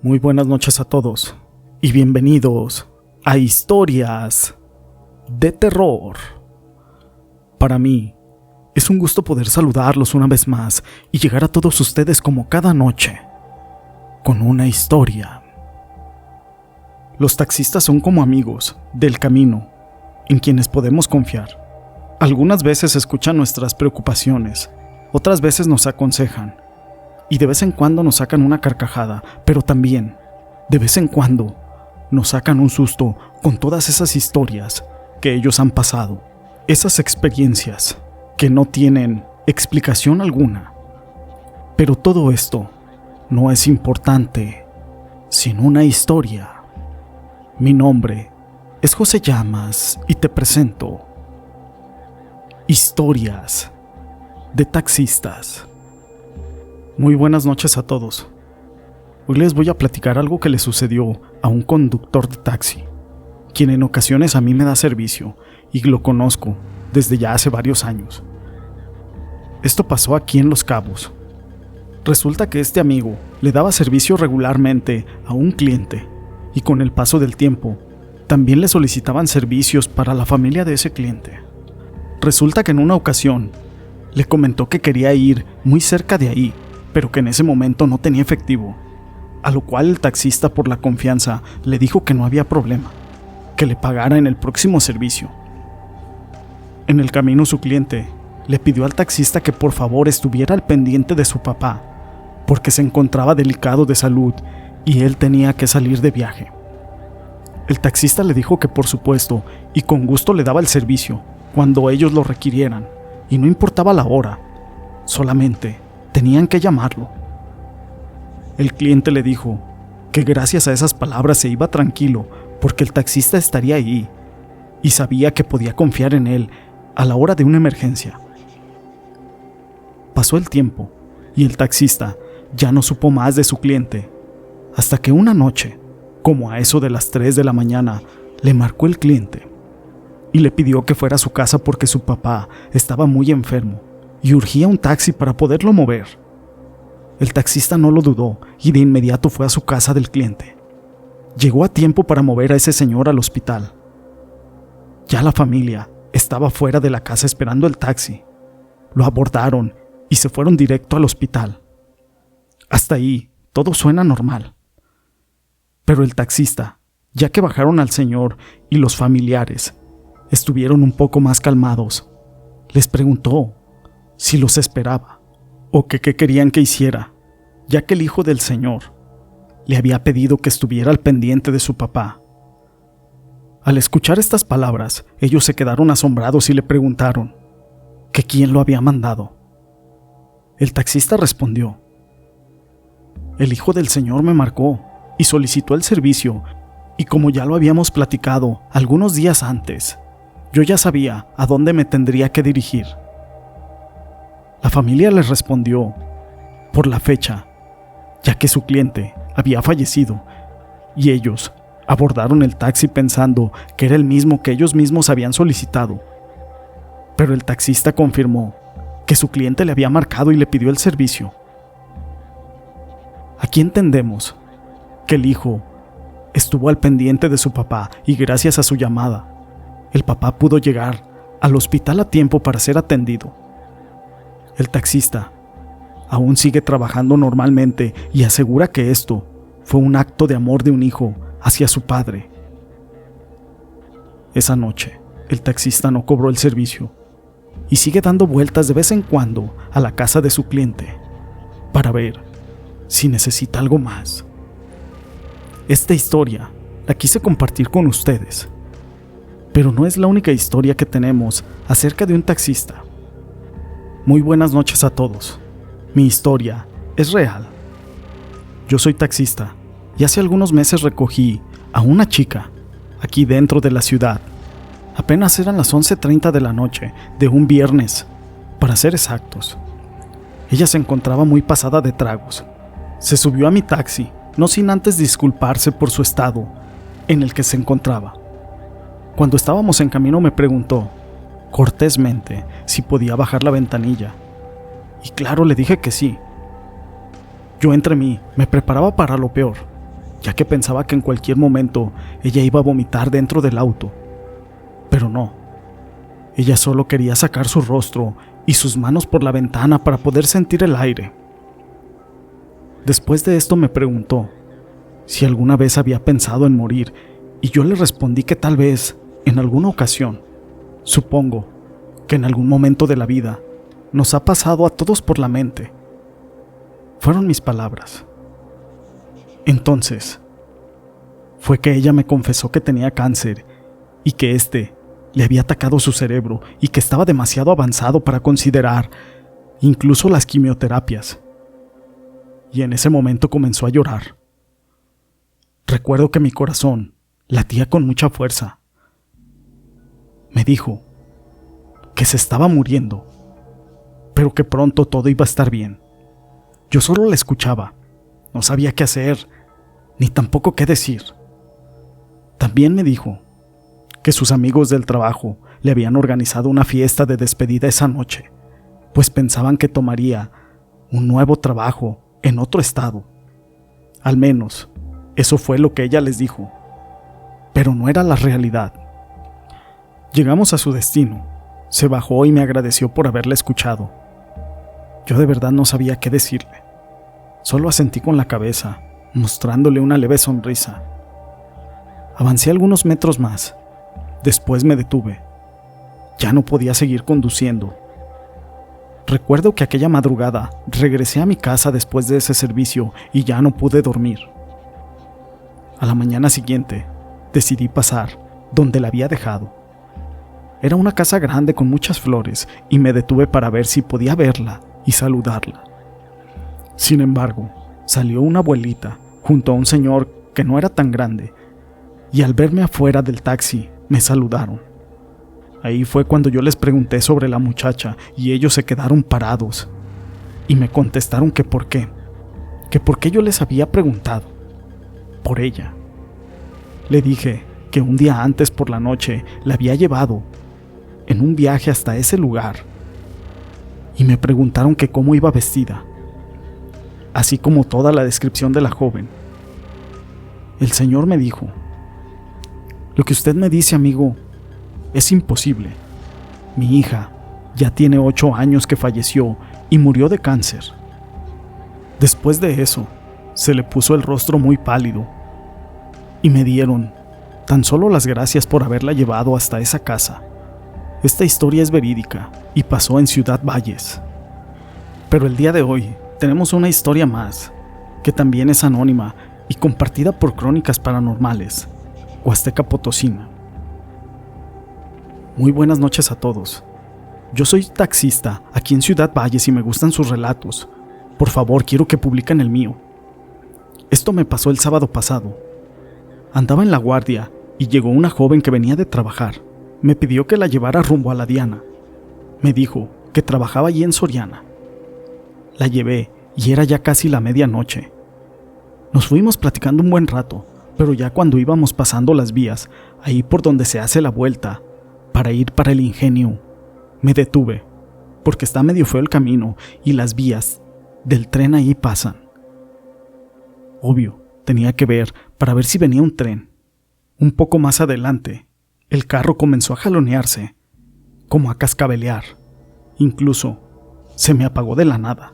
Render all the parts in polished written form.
Muy buenas noches a todos y bienvenidos a Historias de Terror. Para mí es un gusto poder saludarlos una vez más y llegar a todos ustedes como cada noche con una historia. Los taxistas son como amigos del camino en quienes podemos confiar. Algunas veces escuchan nuestras preocupaciones, otras veces nos aconsejan. Y de vez en cuando nos sacan una carcajada, pero también, de vez en cuando, nos sacan un susto con todas esas historias que ellos han pasado. Esas experiencias que no tienen explicación alguna. Pero todo esto no es importante sin una historia. Mi nombre es José Llamas y te presento Historias de Taxistas. Muy buenas noches a todos. Hoy les voy a platicar algo que le sucedió a un conductor de taxi, quien en ocasiones a mí me da servicio y lo conozco desde ya hace varios años. Esto pasó aquí en Los Cabos. Resulta que este amigo le daba servicio regularmente a un cliente y con el paso del tiempo también le solicitaban servicios para la familia de ese cliente. Resulta que en una ocasión le comentó que quería ir muy cerca de ahí, pero que en ese momento no tenía efectivo, a lo cual el taxista por la confianza le dijo que no había problema, que le pagara en el próximo servicio. En el camino su cliente le pidió al taxista que por favor estuviera al pendiente de su papá, porque se encontraba delicado de salud y él tenía que salir de viaje. El taxista le dijo que por supuesto y con gusto le daba el servicio cuando ellos lo requirieran, y no importaba la hora, solamente tenían que llamarlo. El cliente le dijo que gracias a esas palabras se iba tranquilo porque el taxista estaría ahí y sabía que podía confiar en él a la hora de una emergencia. Pasó el tiempo y el taxista ya no supo más de su cliente hasta que una noche, como a eso de las 3 de la mañana, le marcó el cliente y le pidió que fuera a su casa porque su papá estaba muy enfermo y urgía un taxi para poderlo mover. El taxista no lo dudó y de inmediato fue a su casa del cliente. Llegó a tiempo para mover a ese señor al hospital. Ya la familia estaba fuera de la casa esperando el taxi. Lo abordaron y se fueron directo al hospital. Hasta ahí todo suena normal. Pero el taxista, ya que bajaron al señor y los familiares estuvieron un poco más calmados, les preguntó si los esperaba o que qué querían que hiciera, ya que el hijo del señor le había pedido que estuviera al pendiente de su papá. Al escuchar estas palabras, ellos se quedaron asombrados y le preguntaron que quién lo había mandado. El taxista respondió: el hijo del señor me marcó y solicitó el servicio, y como ya lo habíamos platicado algunos días antes, yo ya sabía a dónde me tendría que dirigir. La familia les respondió por la fecha, ya que su cliente había fallecido, y ellos abordaron el taxi pensando que era el mismo que ellos mismos habían solicitado. Pero el taxista confirmó que su cliente le había marcado y le pidió el servicio. Aquí entendemos que el hijo estuvo al pendiente de su papá y gracias a su llamada, el papá pudo llegar al hospital a tiempo para ser atendido. El taxista aún sigue trabajando normalmente y asegura que esto fue un acto de amor de un hijo hacia su padre. Esa noche, el taxista no cobró el servicio y sigue dando vueltas de vez en cuando a la casa de su cliente para ver si necesita algo más. Esta historia la quise compartir con ustedes, pero no es la única historia que tenemos acerca de un taxista. Muy buenas noches a todos. Mi historia es real. Yo soy taxista y hace algunos meses recogí a una chica aquí dentro de la ciudad. Apenas eran las 11:30 de la noche de un viernes, para ser exactos. Ella se encontraba muy pasada de tragos. Se subió a mi taxi, no sin antes disculparse por su estado en el que se encontraba. Cuando estábamos en camino me preguntó cortésmente si podía bajar la ventanilla, y claro, le dije que sí. Yo entre mí me preparaba para lo peor, ya que pensaba que en cualquier momento ella iba a vomitar dentro del auto. Pero no. Ella solo quería sacar su rostro y sus manos por la ventana para poder sentir el aire. Después de esto me preguntó si alguna vez había pensado en morir, y yo le respondí que tal vez, en alguna ocasión. Supongo que en algún momento de la vida nos ha pasado a todos por la mente. Fueron mis palabras. Entonces, fue que ella me confesó que tenía cáncer y que le había atacado su cerebro y que estaba demasiado avanzado para considerar incluso las quimioterapias. Y en ese momento comenzó a llorar. Recuerdo que mi corazón latía con mucha fuerza. Me dijo que se estaba muriendo, pero que pronto todo iba a estar bien. Yo solo la escuchaba, no sabía qué hacer, ni tampoco qué decir. También me dijo que sus amigos del trabajo le habían organizado una fiesta de despedida esa noche, pues pensaban que tomaría un nuevo trabajo en otro estado. Al menos, eso fue lo que ella les dijo, pero no era la realidad. Llegamos a su destino. Se bajó y me agradeció por haberla escuchado. Yo de verdad no sabía qué decirle. Solo asentí con la cabeza, mostrándole una leve sonrisa. Avancé algunos metros más. Después me detuve. Ya no podía seguir conduciendo. Recuerdo que aquella madrugada regresé a mi casa después de ese servicio y ya no pude dormir. A la mañana siguiente, decidí pasar donde la había dejado. Era una casa grande con muchas flores y me detuve para ver si podía verla y saludarla. Sin embargo, salió una abuelita junto a un señor que no era tan grande, y al verme afuera del taxi me saludaron. Ahí fue cuando yo les pregunté sobre la muchacha y ellos se quedaron parados y me contestaron que por qué yo les había preguntado. Por ella. Le dije que un día antes por la noche la había llevado en un viaje hasta ese lugar y me preguntaron que cómo iba vestida, así como toda la descripción de la joven. El señor me dijo: lo que usted me dice, amigo, es imposible. Mi hija ya tiene 8 años que falleció y murió de cáncer. Después de eso, se le puso el rostro muy pálido y me dieron tan solo las gracias por haberla llevado hasta esa casa. Esta historia es verídica y pasó en Ciudad Valles. Pero el día de hoy tenemos una historia más, que también es anónima y compartida por Crónicas Paranormales, Huasteca Potosina. Muy buenas noches a todos. Yo soy taxista aquí en Ciudad Valles y me gustan sus relatos. Por favor, quiero que publiquen el mío. Esto me pasó el sábado pasado. Andaba en la guardia y llegó una joven que venía de trabajar. Me pidió que la llevara rumbo a la Diana. Me dijo que trabajaba allí en Soriana. La llevé y era ya casi la medianoche. Nos fuimos platicando un buen rato, pero ya cuando íbamos pasando las vías, ahí por donde se hace la vuelta, para ir para el Ingenio, me detuve, porque está medio feo el camino y las vías del tren ahí pasan. Obvio, tenía que ver para ver si venía un tren. Un poco más adelante, el carro comenzó a jalonearse, como a cascabelear. Incluso se me apagó de la nada.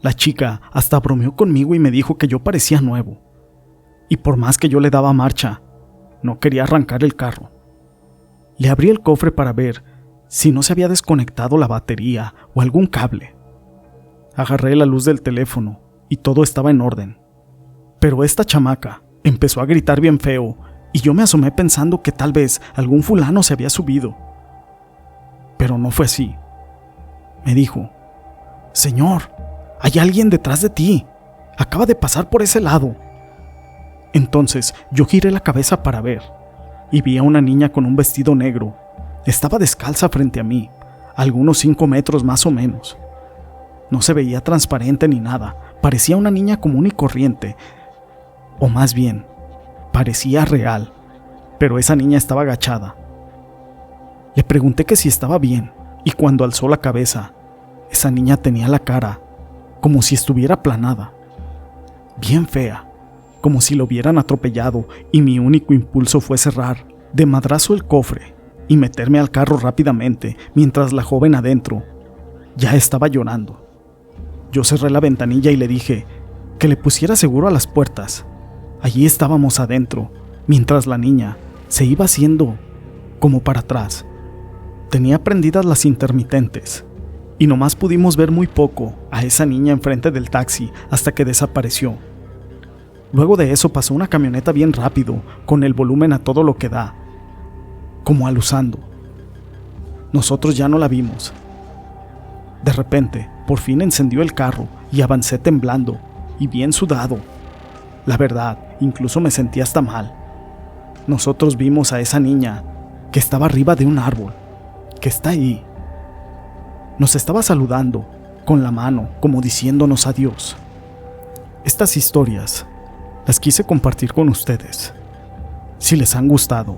La chica hasta bromeó conmigo y me dijo que yo parecía nuevo. Y por más que yo le daba marcha, no quería arrancar el carro. Le abrí el cofre para ver si no se había desconectado la batería o algún cable. Agarré la luz del teléfono y todo estaba en orden. Pero esta chamaca empezó a gritar bien feo y yo me asomé pensando que tal vez algún fulano se había subido. Pero no fue así. Me dijo: «Señor, hay alguien detrás de ti. Acaba de pasar por ese lado». Entonces yo giré la cabeza para ver y vi a una niña con un vestido negro. Estaba descalza frente a mí, a algunos 5 metros más o menos. No se veía transparente ni nada, parecía una niña común y corriente, o más bien, parecía real, pero esa niña estaba agachada. Le pregunté que si estaba bien, y cuando alzó la cabeza, esa niña tenía la cara como si estuviera aplanada, bien fea, como si lo hubieran atropellado, y mi único impulso fue cerrar de madrazo el cofre y meterme al carro rápidamente, mientras la joven adentro ya estaba llorando. Yo cerré la ventanilla y le dije que le pusiera seguro a las puertas. Allí estábamos adentro, mientras la niña se iba haciendo como para atrás. Tenía prendidas las intermitentes, y nomás pudimos ver muy poco a esa niña enfrente del taxi hasta que desapareció. Luego de eso pasó una camioneta bien rápido, con el volumen a todo lo que da, como alusando. Nosotros ya no la vimos. De repente, por fin encendió el carro y avancé temblando y bien sudado. La verdad, incluso me sentí hasta mal. Nosotros vimos a esa niña que estaba arriba de un árbol, que está ahí. Nos estaba saludando con la mano, como diciéndonos adiós. Estas historias las quise compartir con ustedes. Si les han gustado,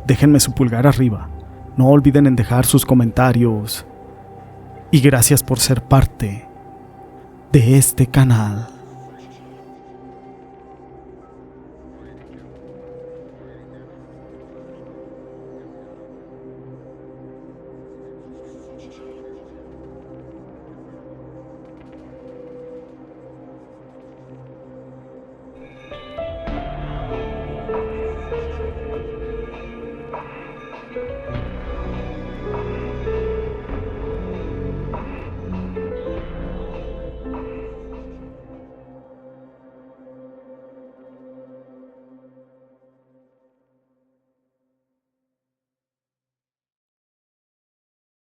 déjenme su pulgar arriba. No olviden en dejar sus comentarios. Y gracias por ser parte de este canal.